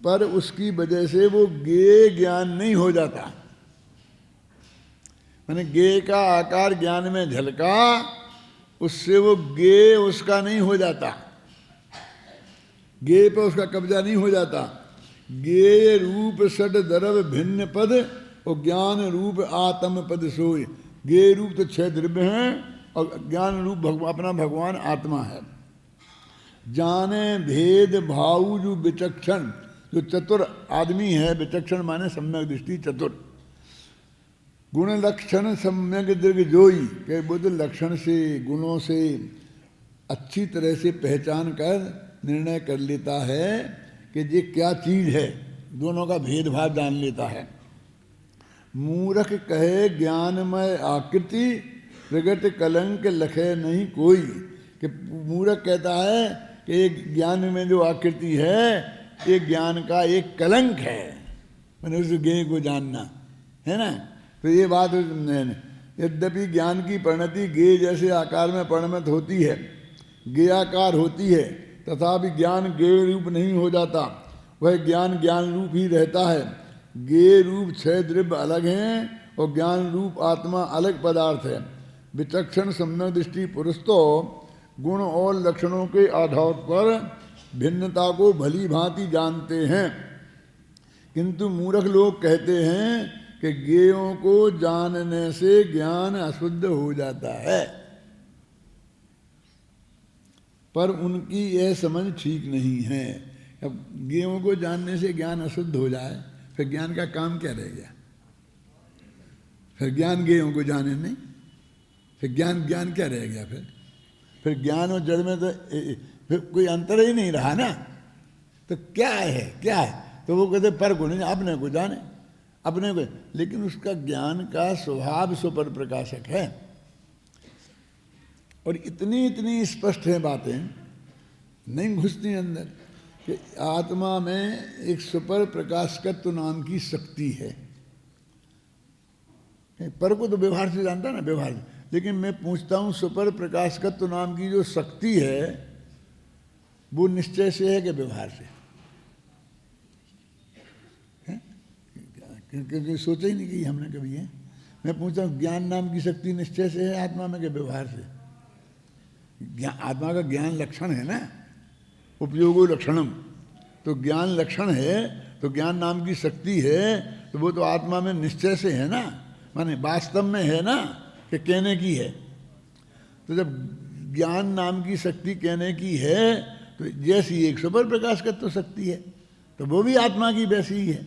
पर उसकी वजह से वो गेय ज्ञान नहीं हो जाता। मैंने गेय का आकार ज्ञान में झलका, उससे वो गेय उसका नहीं हो जाता, गेय पे उसका कब्जा नहीं हो जाता। गेय रूप षड द्रव्य भिन्न पद और ज्ञान रूप आत्म पद सोय। गेय रूप तो 6 द्रव्य हैं और ज्ञान रूप अपना भगवान आत्मा है। जाने भेद भाव जो विचक्षण, जो चतुर आदमी है, विचक्षण माने सम्यक दृष्टि चतुर, गुण लक्षण सम्यक दीर्घ जोई, के बुद्ध लक्षण से गुणों से अच्छी तरह से पहचान कर निर्णय कर लेता है कि ये क्या चीज है, दोनों का भेदभाव जान लेता है। मूर्ख कहे ज्ञानमय आकृति, प्रगट कलंक लखे नहीं कोई। कि मूर्ख कहता है कि ये ज्ञान में जो आकृति है ये ज्ञान का एक कलंक है, मैंने उस ज्ञान को जानना है ना। तो ये बात यद्यपि ज्ञान की परिणति गेय जैसे आकार में परिणत होती है, गेयाकार होती है, तथापि ज्ञान गेय रूप नहीं हो जाता, वह ज्ञान ज्ञान रूप ही रहता है। गेय रूप 6 द्रव्य अलग हैं और ज्ञान रूप आत्मा अलग पदार्थ है। विचक्षण सम्यक दृष्टि पुरुष तो गुण और लक्षणों के आधार पर भिन्नता को भली भांति जानते हैं, किंतु मूर्ख लोग कहते हैं कि गेयों को जानने से ज्ञान अशुद्ध हो जाता है। पर उनकी यह समझ ठीक नहीं है। अब गेयों को जानने से ज्ञान अशुद्ध हो जाए फिर ज्ञान का काम क्या रह गया? फिर ज्ञान गेयों को जाने नहीं, फिर ज्ञान ज्ञान क्या रह गया? फिर ज्ञान और जड़ में तो फिर कोई अंतर ही नहीं रहा ना। तो क्या है, क्या है? तो वो कहते पर को नहीं, अपने को जाने, अपने को। लेकिन उसका ज्ञान का स्वभाव सुपर प्रकाशक है और इतनी इतनी स्पष्ट है बातें, नहीं घुसती अंदर, कि आत्मा में एक सुपर प्रकाशकत्व नाम की शक्ति है। पर को तो व्यवहार से जानता ना, व्यवहार से। लेकिन मैं पूछता हूँ सुपर प्रकाशकत्व नाम की जो शक्ति है वो निश्चय से है कि व्यवहार से? क्योंकि सोचा ही नहीं कि हमने कभी है। मैं पूछता हूँ ज्ञान नाम की शक्ति निश्चय से है आत्मा में कि व्यवहार से? आत्मा का ज्ञान लक्षण है ना, उपयोगो लक्षणम। तो ज्ञान लक्षण है, तो ज्ञान नाम की शक्ति है, तो वो तो आत्मा में निश्चय से है ना, माने वास्तव में है ना, कि कहने की है। तो जब ज्ञान नाम की शक्ति कहने की है तो जैसी एक सुपर प्रकाशकत्व शक्ति है तो वो भी आत्मा की वैसी ही है।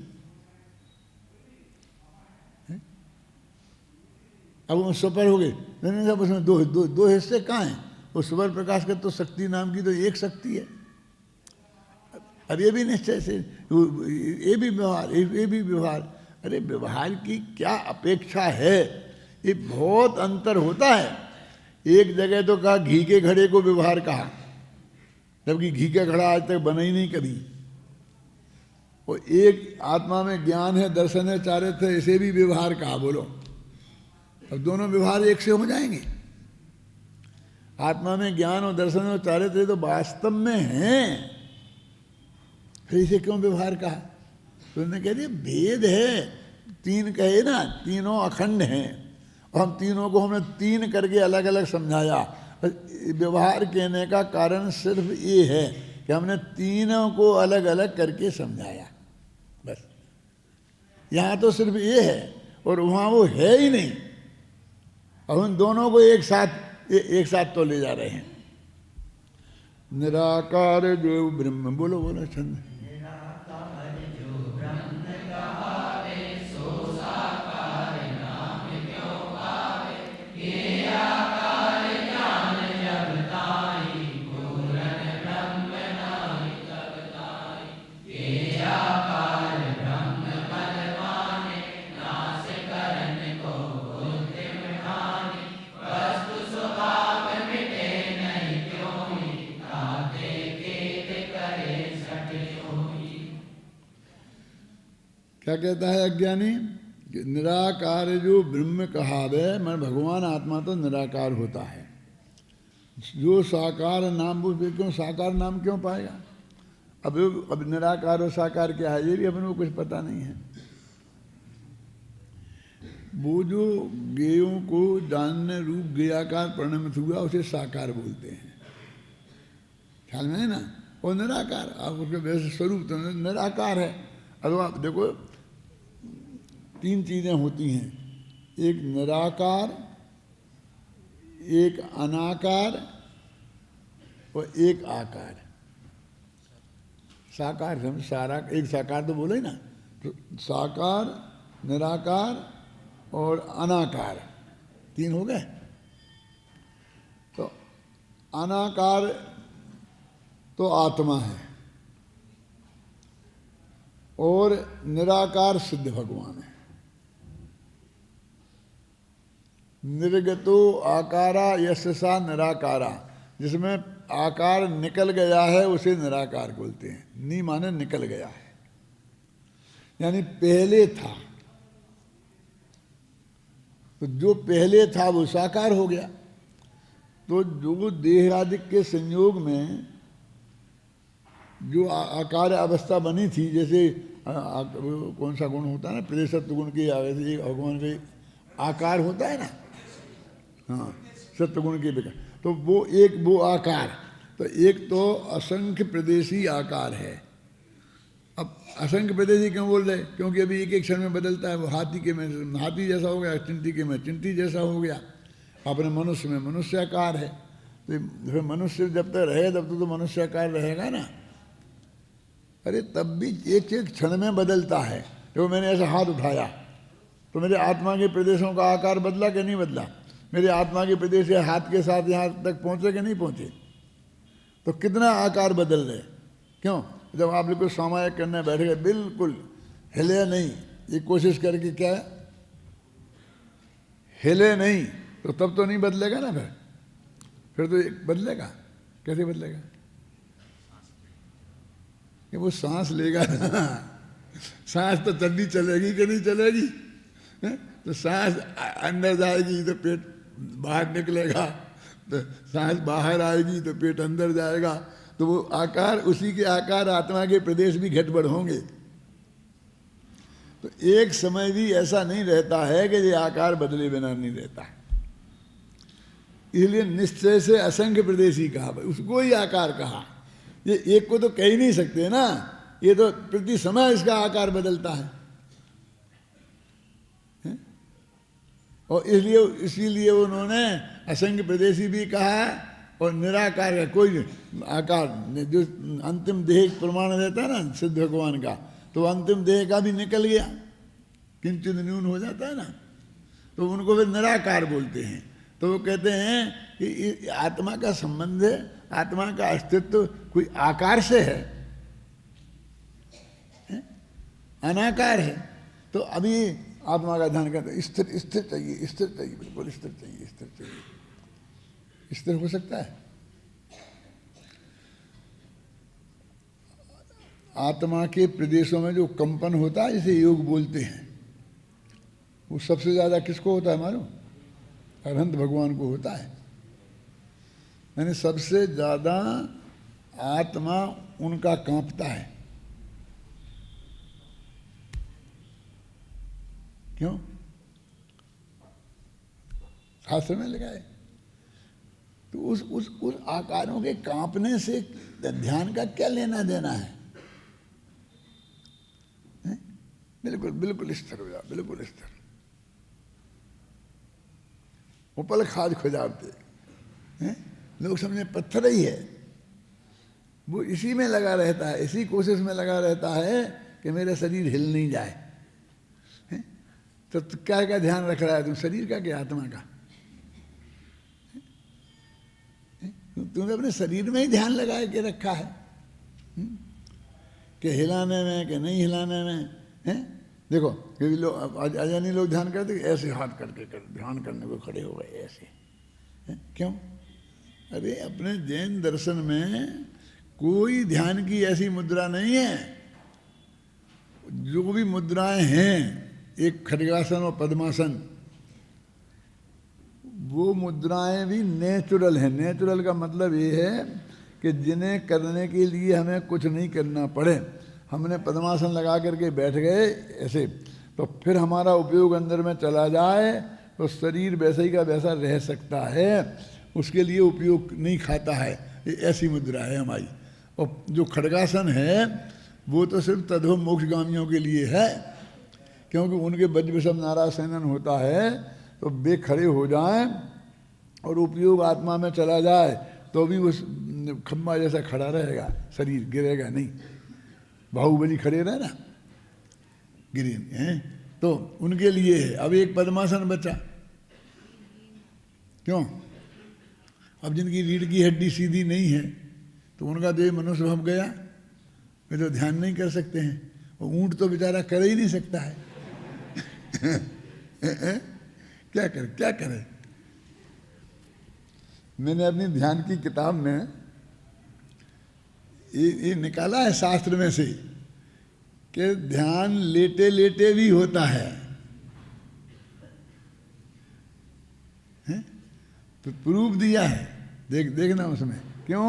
अब वो सुपर हो गए, नहीं सब उसमें दो हिस्से कहाँ हैं? वो सुपर प्रकाशकत्व शक्ति नाम की तो एक शक्ति है। अब ये भी निश्चय से, ये भी व्यवहार, ये भी व्यवहार। अरे व्यवहार की क्या अपेक्षा है? ये बहुत अंतर होता है। एक जगह तो कहा घी के घड़े को व्यवहार कहा, जबकि घी का घड़ा आज तक बना ही नहीं कभी। वो एक आत्मा में ज्ञान है, दर्शन है, चारित्र है, इसे भी व्यवहार कहा। बोलो, अब दोनों व्यवहार एक से हो जाएंगे। आत्मा में ज्ञान और दर्शन और चारित्र तो वास्तव में हैं, फिर इसे क्यों व्यवहार कहा? तो उन्होंने कह दिया भेद है, तीन कहे ना, तीनों अखंड हैं, और हम तीनों को हमने तीन करके अलग अलग समझाया। व्यवहार कहने का कारण सिर्फ ये है कि हमने तीनों को अलग अलग करके समझाया, बस। यहाँ तो सिर्फ ये है और वहाँ वो है ही नहीं, और उन दोनों को एक साथ तो ले जा रहे हैं। निराकार जो ब्रह्म, बोलो बोलो छंद। क्या कहता है अज्ञानी? निराकार जो ब्रह्म कहावे, मैं भगवान आत्मा तो निराकार होता है। जो साकार नाम, वो क्यों साकार नाम क्यों पाएगा? अब निराकार और साकार क्या है ये भी अपन को कुछ पता नहीं है। वो जो गेयों को जानने रूप गेयाकार परिणमित हुआ उसे साकार बोलते हैं, ख्याल में है ना? वो निराकार, आप उसके वैसे स्वरूप तो निराकार है। अब आप देखो, तीन चीजें होती हैं, एक निराकार, एक अनाकार और एक आकार। साकार समझ, सारा एक साकार तो बोले ना, तो साकार, निराकार और अनाकार, तीन हो गए। तो अनाकार तो आत्मा है और निराकार सिद्ध भगवान है। निर्गतो आकारा यस्सा निराकारा, जिसमें आकार निकल गया है उसे निराकार बोलते हैं। नी माने निकल गया है, यानी पहले था, तो जो पहले था वो साकार हो गया। तो जो देह आदि के संयोग में जो आकार अवस्था बनी थी, जैसे कौन सा गुण होता है ना, प्रदेशत्व गुण की वैसे भगवान के आकार होता है ना, हाँ, सत्वगुण के विकार, तो वो आकार, तो एक तो असंख्य प्रदेशी आकार है। अब असंख्य प्रदेशी क्यों बोल रहे? क्योंकि अभी एक एक क्षण में बदलता है। वो हाथी के में हाथी जैसा हो गया, चिंटी के में चिंटी जैसा हो गया, अपने मनुष्य में मनुष्य आकार है। तो फिर मनुष्य जब तक रहे तब तो मनुष्य आकार रहेगा ना। अरे तब भी एक एक क्षण में बदलता है। जो मैंने ऐसा हाथ उठाया तो मेरे आत्मा के प्रदेशों का आकार बदला कि नहीं बदला? मेरे आत्मा के प्रदेश से हाथ के साथ यहाँ तक पहुँचे कि नहीं पहुँचे? तो कितना आकार बदल रहे? क्यों? जब आप लोग को सामायिक करने बैठ गए, बिल्कुल हिले नहीं, ये कोशिश करके क्या है, हिले नहीं, तो तब तो नहीं बदलेगा ना। फिर तो बदलेगा, कैसे बदलेगा? कि वो सांस लेगा ना, सांस तो तभी चलेगी कि नहीं चलेगी? तो सांस अंदर जाएगी तो पेट बाहर निकलेगा, तो सांस बाहर आएगी तो पेट अंदर जाएगा। तो वो आकार, उसी के आकार आत्मा के प्रदेश भी घटबढ़ होंगे। तो एक समय भी ऐसा नहीं रहता है कि ये आकार बदले बिना नहीं रहता। इसलिए निश्चय से असंख्य प्रदेशी कहा, उसको ही आकार कहा। ये एक को तो कह ही नहीं सकते ना, ये तो प्रति समय इसका आकार बदलता है। और इसीलिए उन्होंने असंख्य प्रदेशी भी कहा और निराकार का कोई आकार, जो अंतिम देह प्रमाण रहता है ना सिद्ध भगवान का, तो अंतिम देह का भी निकल गया, किंचित न्यून हो जाता है ना, तो उनको वे निराकार बोलते हैं। तो वो कहते हैं कि आत्मा का संबंध है, आत्मा का अस्तित्व कोई आकार से है, अनाकार है। तो अभी आत्मा का ध्यान करते स्थिर स्थिर चाहिए, स्थिर चाहिए, बिल्कुल स्थिर चाहिए, स्थिर चाहिए। स्थिर हो सकता है? आत्मा के प्रदेशों में जो कंपन होता है इसे योग बोलते हैं, वो सबसे ज़्यादा किसको होता है मालूम? अरहंत भगवान को होता है। यानी सबसे ज़्यादा आत्मा उनका कांपता है। क्यों? शास्त्र में लिखा है। तो उस आकारों के कांपने से ध्यान का क्या लेना देना है? बिल्कुल बिल्कुल स्थिर हो जाओ, बिल्कुल स्थिर। उपल खाद खुजावते हैं, लोग समझे पत्थर ही है, वो इसी में लगा रहता है, इसी कोशिश में लगा रहता है कि मेरा शरीर हिल नहीं जाए। तो क्या क्या ध्यान रख रहा है तुम? शरीर का क्या आत्मा का? तुमने अपने शरीर में ही ध्यान लगा के रखा है कि हिलाने में कि नहीं हिलाने में है। देखो कभी लोग अजानी लोग ध्यान करते ऐसे हाथ करके ध्यान करने को खड़े हो गए ऐसे है? क्यों? अरे अपने जैन दर्शन में कोई ध्यान की ऐसी मुद्रा नहीं है। जो भी मुद्राएं हैं, एक खड्गासन और पद्मासन, वो मुद्राएं भी नेचुरल हैं। नेचुरल का मतलब ये है कि जिन्हें करने के लिए हमें कुछ नहीं करना पड़े। हमने पद्मासन लगा करके बैठ गए ऐसे, तो फिर हमारा उपयोग अंदर में चला जाए तो शरीर वैसे ही का वैसा रह सकता है, उसके लिए उपयोग नहीं खाता है। ये ऐसी मुद्रा है हमारी। और जो खड्गासन है वो तो सिर्फ तद्भव मोक्षगामियों के लिए है, क्योंकि उनके वज्रविषम नारायण होता है, तो वे खड़े हो जाएं और उपयोग आत्मा में चला जाए तो भी उस खम्बा जैसा खड़ा रहेगा, शरीर गिरेगा नहीं। बाहुबली खड़े रहे ना, गिरे हैं, तो उनके लिए है। अब एक पद्मासन बचा, क्यों? अब जिनकी रीढ़ की हड्डी सीधी नहीं है तो उनका देह मनुष्य भाव गया, वे तो ध्यान नहीं कर सकते हैं। और ऊंट तो बेचारा कर ही नहीं सकता है। क्या करे, क्या करे? मैंने अपनी ध्यान की किताब में ये निकाला है शास्त्र में से कि ध्यान लेटे लेटे भी होता है, तो प्रूफ दिया है। देखना उसमें। क्यों?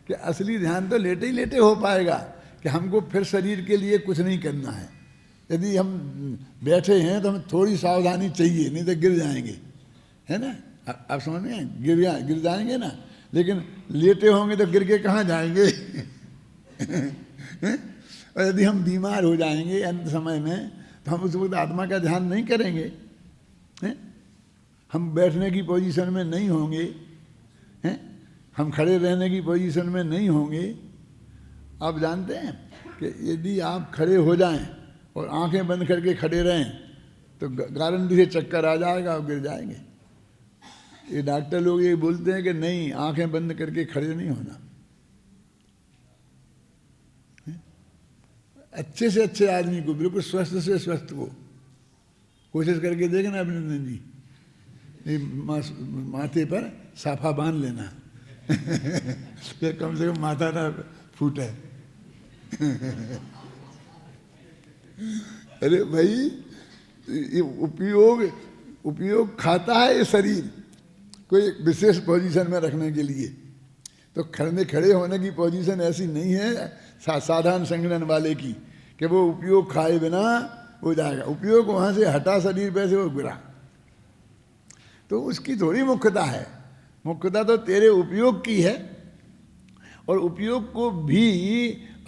कि असली ध्यान तो लेटे ही लेटे हो पाएगा, कि हमको फिर शरीर के लिए कुछ नहीं करना है। यदि हम बैठे हैं तो हमें थोड़ी सावधानी चाहिए, नहीं तो गिर जाएंगे, है ना? आप समझ में? गिर जाएंगे ना। लेकिन लेटे होंगे तो गिर के कहाँ जाएंगे? और यदि हम बीमार हो जाएंगे अंत समय में तो हम उस वक्त आत्मा का ध्यान नहीं करेंगे, हैं? हम बैठने की पोजीशन में नहीं होंगे, हैं? हम खड़े रहने की पोजीशन में नहीं होंगे। आप जानते हैं कि यदि आप खड़े हो जाएं और आंखें बंद करके खड़े रहें तो गारंटी से चक्कर आ जाएगा और गिर जाएंगे। ये डॉक्टर लोग ये बोलते हैं कि नहीं, आंखें बंद करके खड़े नहीं होना। अच्छे से अच्छे आदमी को, बिल्कुल स्वस्थ से स्वस्थ को कोशिश करके देखना अभिनंदन जी, ये माथे पर साफा बांध लेना। फिर कम से कम माथा ना फूटे। अरे भाई, ये उपयोग खाता है ये शरीर कोई विशेष पोजीशन में रखने के लिए। तो खड़े होने की पोजीशन ऐसी नहीं है साधारण संगठन वाले की कि वो उपयोग खाए बिना हो जाएगा। उपयोग वहाँ से हटा शरीर पे से वो गिरा, तो उसकी थोड़ी मुख्यता है। मुख्यता तो तेरे उपयोग की है, और उपयोग को भी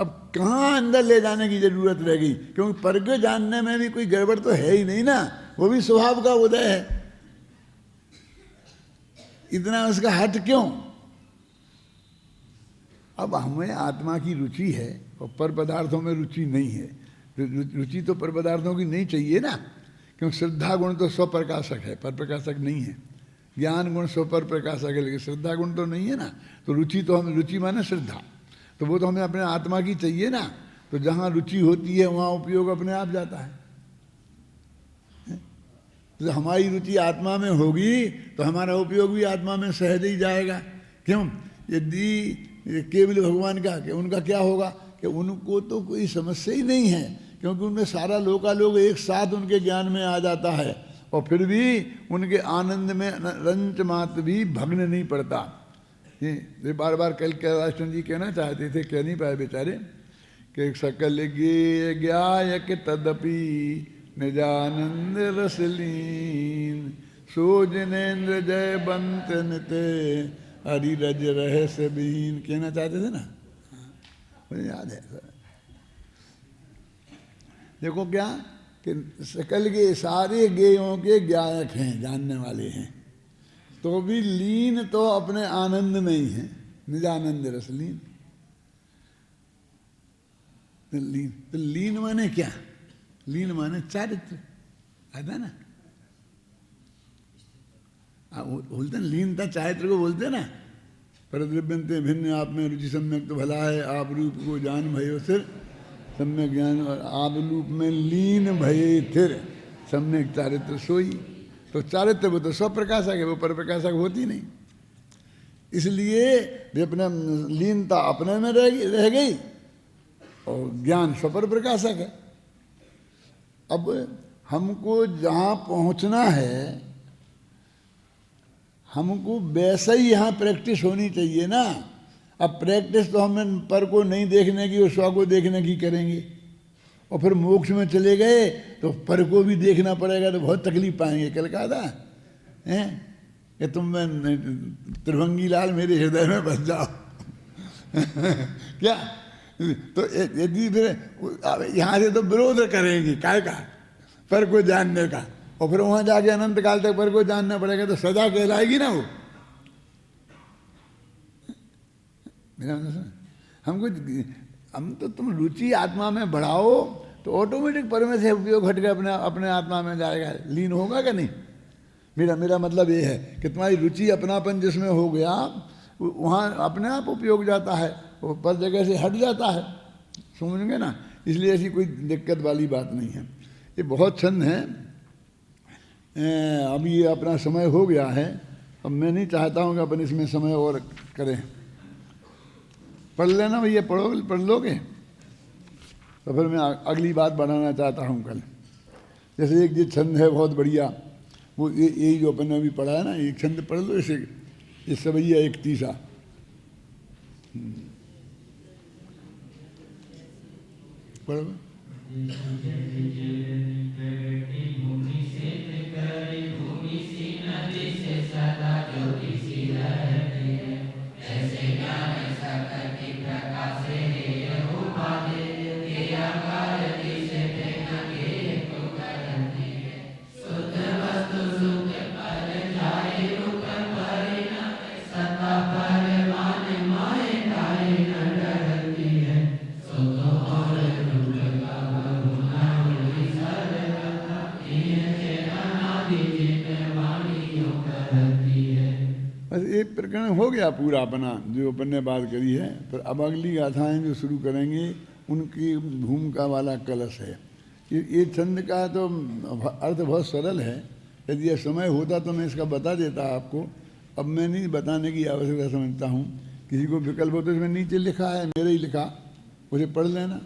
अब कहाँ अंदर ले जाने की जरूरत रह गई, क्योंकि पर के जानने में भी कोई गड़बड़ तो है ही नहीं ना, वो भी स्वभाव का उदय है। इतना उसका हट क्यों? अब हमें आत्मा की रुचि है और पर पदार्थों में रुचि नहीं है। रुचि तो पर पदार्थों की नहीं चाहिए ना, क्योंकि श्रद्धा गुण तो स्वप्रकाशक है, पर प्रकाशक नहीं है। ज्ञान गुण स्वपर प्रकाशक है, लेकिन श्रद्धा गुण तो नहीं है ना। तो रुचि तो हमें, रुचि माने श्रद्धा, तो वो तो हमें अपने आत्मा की चाहिए ना। तो जहाँ रुचि होती है वहाँ उपयोग अपने आप जाता है। तो हमारी रुचि आत्मा में होगी तो हमारा उपयोग भी आत्मा में सहज ही जाएगा। क्यों? यदि केवल भगवान का, कि उनका क्या होगा कि उनको तो कोई समस्या ही नहीं है, क्योंकि उनमें सारा लोकालोक एक साथ उनके ज्ञान में आ जाता है, और फिर भी उनके आनंद में रंच मात्र भी भग्न नहीं पड़ता। ये बार बार कल कैलाशचंद्र जी कहना चाहते थे, कह नहीं पाए बेचारे, कि सकल गे ज्ञायक तदपि निजानंद रसलीन, सो जिनेन्द्र जय बंत निते हरि रज रहस्य बीन, कहना चाहते थे ना, मुझे याद है। देखो क्या कि सकल के सारे गेयों के ज्ञायक हैं, जानने वाले हैं, तो भी लीन तो अपने आनंद में ही है, निजानंद रसलीन। तो लीन माने क्या? लीन माने चारित्र, आता ना, बोलते हैं लीनता चारित्र को बोलते हैं ना। परद्रव्यंते भिन्न आप में रुचि सम्यक तो भला है, आप रूप को जान भयो सिर सम्यक ज्ञान, और आप रूप में लीन भये थिर सम्यक चारित्र सोई। तो चारित्र वो तो स्वप्रकाशक है, वो परप्रकाशक होती नहीं, इसलिए वे अपने लीनता अपने में रह गई और ज्ञान स्वपर प्रकाशक है। अब हमको जहाँ पहुँचना है, हमको वैसा ही यहाँ प्रैक्टिस होनी चाहिए ना। अब प्रैक्टिस तो हमें पर को नहीं देखने की और स्व को देखने की करेंगे, और फिर मोक्ष में चले गए तो पर को भी देखना पड़ेगा, तो बहुत तकलीफ पाएंगे। कल कहा था हैं कि तुम त्रिभंगी लाल मेरे हृदय में बस जाओ क्या? तो यदि फिर यहाँ से तो विरोध करेंगे काय का, पर को जानने का, और फिर वहाँ जाके अनंत काल तक पर को जानना पड़ेगा, तो सजा कहलाएगी ना वो। मेरा हमको हम तो तुम रुचि आत्मा में बढ़ाओ तो ऑटोमेटिक पर में से उपयोग हट के अपने आत्मा में जाएगा, लीन होगा कि नहीं। मेरा मतलब ये है कि तुम्हारी रुचि अपनापन जिसमें हो गया, वहाँ अपने आप उपयोग जाता है, वो पर जगह से हट जाता है, समझेंगे ना। इसलिए ऐसी कोई दिक्कत वाली बात नहीं है। ये बहुत छंद है। अभी ये अपना समय हो गया है, अब मैं नहीं चाहता हूँ कि अपन इसमें समय और करें। पढ़ लेना भैया, पढ़ लोगे तो फिर मैं अगली बात बढ़ाना चाहता हूँ कल। जैसे एक ये छंद है बहुत बढ़िया, वो यही जो अपन ने अभी पढ़ा है ना, एक छंद पढ़ लो, इसे सवैया एक तीसा। पढ़ो। बस एक प्रकरण हो गया पूरा अपना, जो अपन ने बात करी है। फिर अब अगली गाथाएं जो शुरू करेंगे उनकी भूमिका वाला कलश है। ये छंद का तो अर्थ बहुत सरल है, यदि यह समय होता तो मैं इसका बता देता आपको। अब मैं नहीं बताने की आवश्यकता समझता हूँ। किसी को विकल्प हो तो इसमें नीचे लिखा है, मेरे ही लिखा, उसे पढ़ लेना।